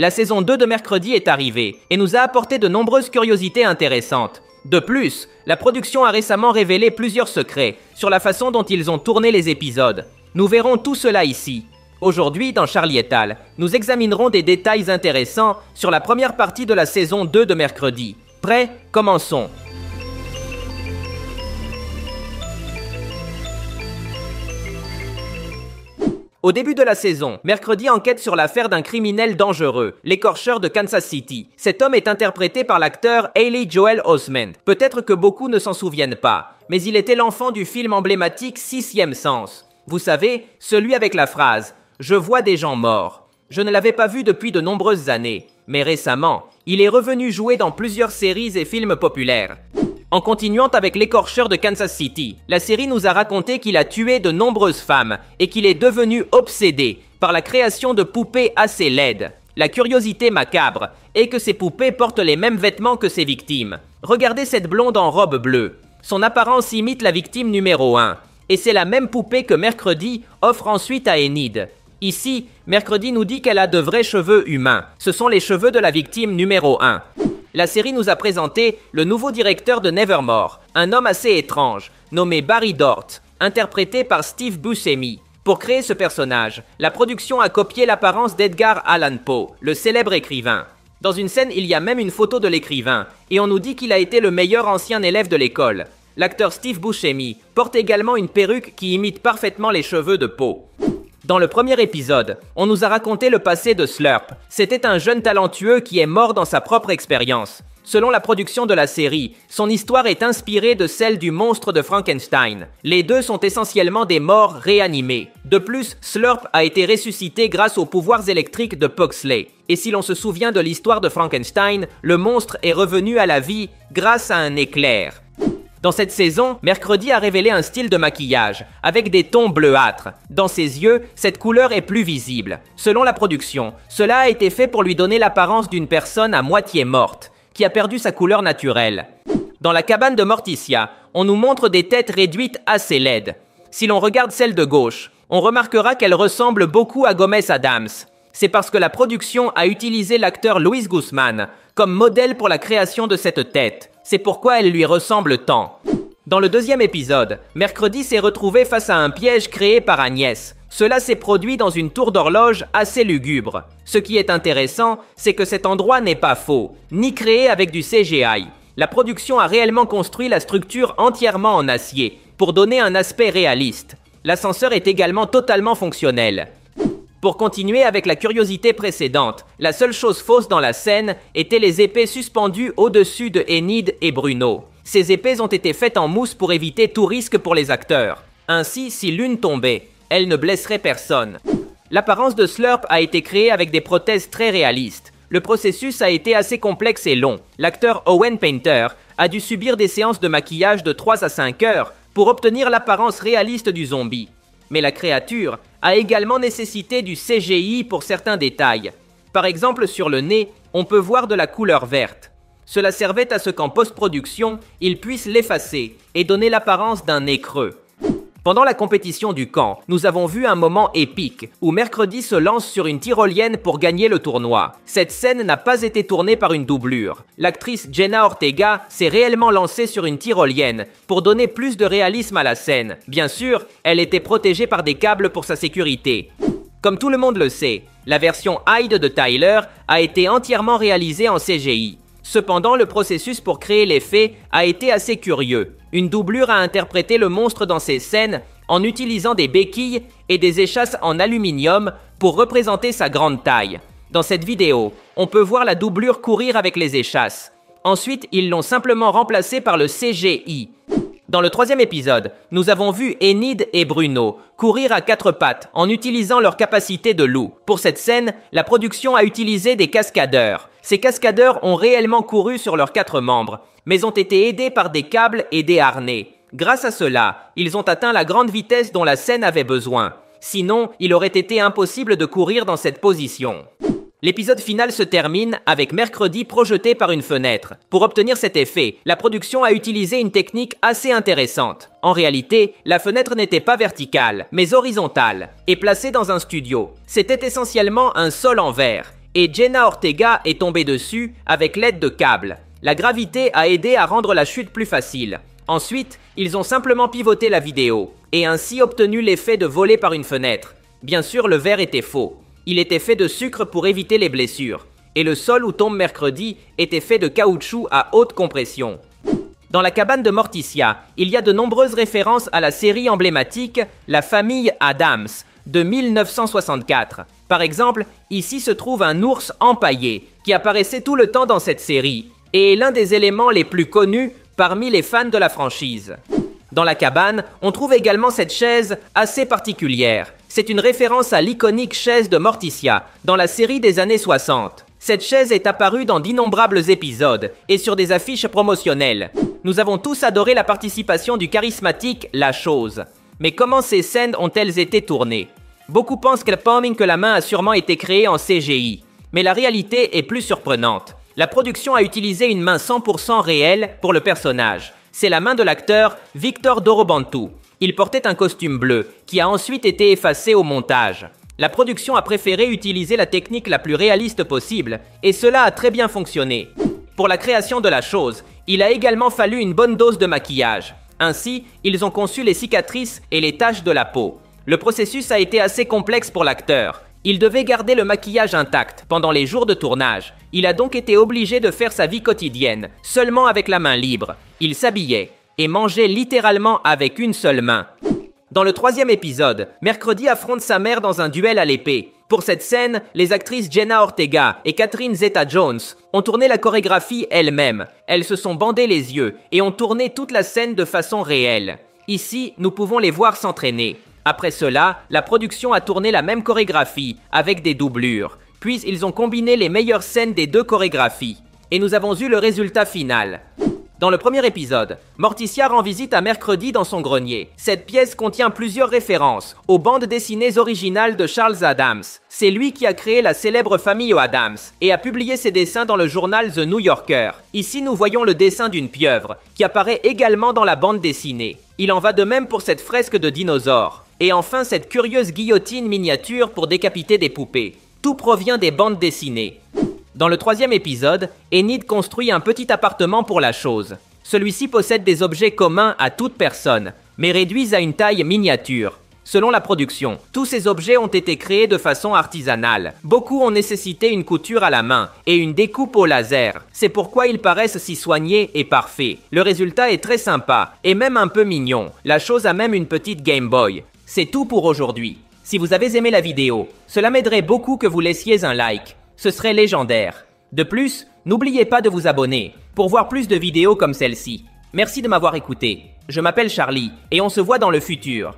La saison 2 de Mercredi est arrivée et nous a apporté de nombreuses curiosités intéressantes. De plus, la production a récemment révélé plusieurs secrets sur la façon dont ils ont tourné les épisodes. Nous verrons tout cela ici. Aujourd'hui, dans Charlie et Al, nous examinerons des détails intéressants sur la première partie de la saison 2 de Mercredi. Prêts? Commençons. Au début de la saison, Mercredi enquête sur l'affaire d'un criminel dangereux, l'écorcheur de Kansas City. Cet homme est interprété par l'acteur Haley Joel Osment. Peut-être que beaucoup ne s'en souviennent pas, mais il était l'enfant du film emblématique Sixième Sens. Vous savez, celui avec la phrase « Je vois des gens morts ». Je ne l'avais pas vu depuis de nombreuses années, mais récemment, il est revenu jouer dans plusieurs séries et films populaires. En continuant avec l'écorcheur de Kansas City, la série nous a raconté qu'il a tué de nombreuses femmes et qu'il est devenu obsédé par la création de poupées assez laides. La curiosité macabre est que ces poupées portent les mêmes vêtements que ses victimes. Regardez cette blonde en robe bleue. Son apparence imite la victime numéro 1. Et c'est la même poupée que Mercredi offre ensuite à Enid. Ici, Mercredi nous dit qu'elle a de vrais cheveux humains. Ce sont les cheveux de la victime numéro 1. La série nous a présenté le nouveau directeur de Nevermore, un homme assez étrange, nommé Barry Dort, interprété par Steve Buscemi. Pour créer ce personnage, la production a copié l'apparence d'Edgar Allan Poe, le célèbre écrivain. Dans une scène, il y a même une photo de l'écrivain, et on nous dit qu'il a été le meilleur ancien élève de l'école. L'acteur Steve Buscemi porte également une perruque qui imite parfaitement les cheveux de Poe. Dans le premier épisode, on nous a raconté le passé de Slurp. C'était un jeune talentueux qui est mort dans sa propre expérience. Selon la production de la série, son histoire est inspirée de celle du monstre de Frankenstein. Les deux sont essentiellement des morts réanimés. De plus, Slurp a été ressuscité grâce aux pouvoirs électriques de Pugsley. Et si l'on se souvient de l'histoire de Frankenstein, le monstre est revenu à la vie grâce à un éclair. Dans cette saison, Mercredi a révélé un style de maquillage, avec des tons bleuâtres. Dans ses yeux, cette couleur est plus visible. Selon la production, cela a été fait pour lui donner l'apparence d'une personne à moitié morte, qui a perdu sa couleur naturelle. Dans la cabane de Morticia, on nous montre des têtes réduites assez laides. Si l'on regarde celle de gauche, on remarquera qu'elle ressemble beaucoup à Gomez Adams. C'est parce que la production a utilisé l'acteur Luis Guzman comme modèle pour la création de cette tête. C'est pourquoi elle lui ressemble tant. Dans le deuxième épisode, Mercredi s'est retrouvé face à un piège créé par Agnès. Cela s'est produit dans une tour d'horloge assez lugubre. Ce qui est intéressant, c'est que cet endroit n'est pas faux, ni créé avec du CGI. La production a réellement construit la structure entièrement en acier, pour donner un aspect réaliste. L'ascenseur est également totalement fonctionnel. Pour continuer avec la curiosité précédente, la seule chose fausse dans la scène était les épées suspendues au-dessus de Enid et Bruno. Ces épées ont été faites en mousse pour éviter tout risque pour les acteurs. Ainsi, si l'une tombait, elle ne blesserait personne. L'apparence de Slurp a été créée avec des prothèses très réalistes. Le processus a été assez complexe et long. L'acteur Owen Painter a dû subir des séances de maquillage de 3 à 5 heures pour obtenir l'apparence réaliste du zombie. Mais la créature a également nécessité du CGI pour certains détails. Par exemple, sur le nez, on peut voir de la couleur verte. Cela servait à ce qu'en post-production, ils puissent l'effacer et donner l'apparence d'un nez creux. Pendant la compétition du camp, nous avons vu un moment épique où Mercredi se lance sur une tyrolienne pour gagner le tournoi. Cette scène n'a pas été tournée par une doublure. L'actrice Jenna Ortega s'est réellement lancée sur une tyrolienne pour donner plus de réalisme à la scène. Bien sûr, elle était protégée par des câbles pour sa sécurité. Comme tout le monde le sait, la version Hyde de Tyler a été entièrement réalisée en CGI. Cependant, le processus pour créer l'effet a été assez curieux. Une doublure a interprété le monstre dans ces scènes en utilisant des béquilles et des échasses en aluminium pour représenter sa grande taille. Dans cette vidéo, on peut voir la doublure courir avec les échasses. Ensuite, ils l'ont simplement remplacé par le CGI. Dans le troisième épisode, nous avons vu Enid et Bruno courir à 4 pattes en utilisant leur capacité de loup. Pour cette scène, la production a utilisé des cascadeurs. Ces cascadeurs ont réellement couru sur leurs 4 membres, mais ont été aidés par des câbles et des harnais. Grâce à cela, ils ont atteint la grande vitesse dont la scène avait besoin. Sinon, il aurait été impossible de courir dans cette position. L'épisode final se termine avec Mercredi projeté par une fenêtre. Pour obtenir cet effet, la production a utilisé une technique assez intéressante. En réalité, la fenêtre n'était pas verticale, mais horizontale, et placée dans un studio. C'était essentiellement un sol en verre, et Jenna Ortega est tombée dessus avec l'aide de câbles. La gravité a aidé à rendre la chute plus facile. Ensuite, ils ont simplement pivoté la vidéo et ainsi obtenu l'effet de voler par une fenêtre. Bien sûr, le verre était faux. Il était fait de sucre pour éviter les blessures. Et le sol où tombe mercredi était fait de caoutchouc à haute compression. Dans la cabane de Morticia, il y a de nombreuses références à la série emblématique La famille Addams de 1964. Par exemple, ici se trouve un ours empaillé qui apparaissait tout le temps dans cette série et est l'un des éléments les plus connus parmi les fans de la franchise. Dans la cabane, on trouve également cette chaise assez particulière. C'est une référence à l'iconique chaise de Morticia dans la série des années 60. Cette chaise est apparue dans d'innombrables épisodes et sur des affiches promotionnelles. Nous avons tous adoré la participation du charismatique La Chose. Mais comment ces scènes ont-elles été tournées? Beaucoup pensent que la main a sûrement été créée en CGI. Mais la réalité est plus surprenante. La production a utilisé une main 100% réelle pour le personnage. C'est la main de l'acteur Victor Dorobantu. Il portait un costume bleu, qui a ensuite été effacé au montage. La production a préféré utiliser la technique la plus réaliste possible, et cela a très bien fonctionné. Pour la création de La Chose, il a également fallu une bonne dose de maquillage. Ainsi, ils ont conçu les cicatrices et les taches de la peau. Le processus a été assez complexe pour l'acteur. Il devait garder le maquillage intact pendant les jours de tournage. Il a donc été obligé de faire sa vie quotidienne, seulement avec la main libre. Il s'habillait et mangeait littéralement avec une seule main. Dans le 3e épisode, Mercredi affronte sa mère dans un duel à l'épée. Pour cette scène, les actrices Jenna Ortega et Catherine Zeta-Jones ont tourné la chorégraphie elles-mêmes. Elles se sont bandées les yeux et ont tourné toute la scène de façon réelle. Ici, nous pouvons les voir s'entraîner. Après cela, la production a tourné la même chorégraphie avec des doublures. Puis ils ont combiné les meilleures scènes des deux chorégraphies. Et nous avons eu le résultat final. Dans le 1er épisode, Morticia rend visite à Mercredi dans son grenier. Cette pièce contient plusieurs références aux bandes dessinées originales de Charles Addams. C'est lui qui a créé la célèbre famille Addams et a publié ses dessins dans le journal The New Yorker. Ici, nous voyons le dessin d'une pieuvre qui apparaît également dans la bande dessinée. Il en va de même pour cette fresque de dinosaures. Et enfin, cette curieuse guillotine miniature pour décapiter des poupées. Tout provient des bandes dessinées. Dans le 3e épisode, Enid construit un petit appartement pour La Chose. Celui-ci possède des objets communs à toute personne, mais réduits à une taille miniature. Selon la production, tous ces objets ont été créés de façon artisanale. Beaucoup ont nécessité une couture à la main et une découpe au laser. C'est pourquoi ils paraissent si soignés et parfaits. Le résultat est très sympa et même un peu mignon. La Chose a même une petite Game Boy. C'est tout pour aujourd'hui. Si vous avez aimé la vidéo, cela m'aiderait beaucoup que vous laissiez un like. Ce serait légendaire. De plus, n'oubliez pas de vous abonner pour voir plus de vidéos comme celle-ci. Merci de m'avoir écouté. Je m'appelle Charlie et on se voit dans le futur.